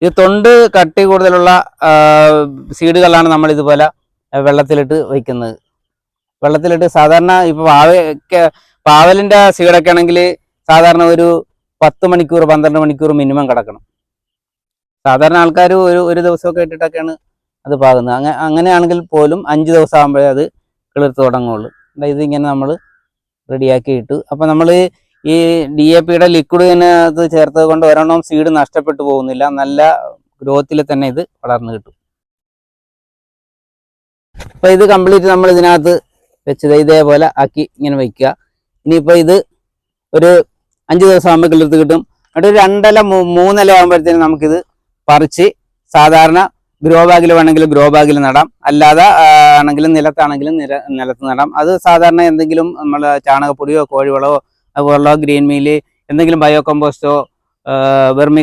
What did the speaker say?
ഇത് തൊണ്ട് കട്ടി കൂടുതലുള്ള സീഡുകളാണ് നമ്മൾ ഇതുപോലെ വെള്ളത്തിലിട്ട് വയ്ക്കുന്നത്. വെള്ളത്തിലിട്ട് സാധാരണ ഇപ്പോൾ പാവലിൻ്റെ സീഡൊക്കെ ആണെങ്കിൽ സാധാരണ ഒരു 10 മണിക്കൂർ 12 മണിക്കൂർ മിനിമം കിടക്കണം. സാധാരണ ആൾക്കാർ ഒരു ദിവസമൊക്കെ ഇട്ടിട്ടൊക്കെയാണ് അത് പാകുന്നത്. അങ്ങനെയാണെങ്കിൽ പോലും 5 ദിവസം ആകുമ്പോഴേ അത് കിളിർത്ത് തുടങ്ങുള്ളൂ. ഇതിങ്ങനെ നമ്മൾ റെഡിയാക്കി ഇട്ടു. അപ്പം നമ്മൾ ഈ DAPയുടെ ലിക്വിഡിനകത്ത് ചേർത്തത് കൊണ്ട് ഒരെണ്ണം സീഡ് നഷ്ടപ്പെട്ടു പോകുന്നില്ല. നല്ല ഗ്രോത്തിൽ തന്നെ ഇത് വളർന്നു കിട്ടും. അപ്പോൾ ഇത് കംപ്ലീറ്റ് നമ്മൾ ഇതിനകത്ത് വെച്ചത് ഇതേപോലെ ആക്കി ഇങ്ങനെ വയ്ക്കുക. ഇനിയിപ്പോൾ ഇത് ഒരു 5 ദിവസം ആകുമ്പോൾ കിളിർത്ത് കിട്ടും. എന്നിട്ട് 2 ഇല 3 ഇല ആകുമ്പോഴത്തേനും നമുക്കിത് പറിച്ച് സാധാരണ ഗ്രോ ബാഗിൽ വേണമെങ്കിൽ ഗ്രോ ബാഗിൽ നടാം, അല്ലാതെ ആണെങ്കിലും നിലത്താണെങ്കിലും നിലത്ത് നടാം. അത് സാധാരണ എന്തെങ്കിലും നമ്മൾ ചാണകപ്പൊടിയോ കോഴിവളമോ അതുപോലുള്ള ഗ്രീൻ മീല് എന്തെങ്കിലും ബയോ കമ്പോസ്റ്റോ വെർമി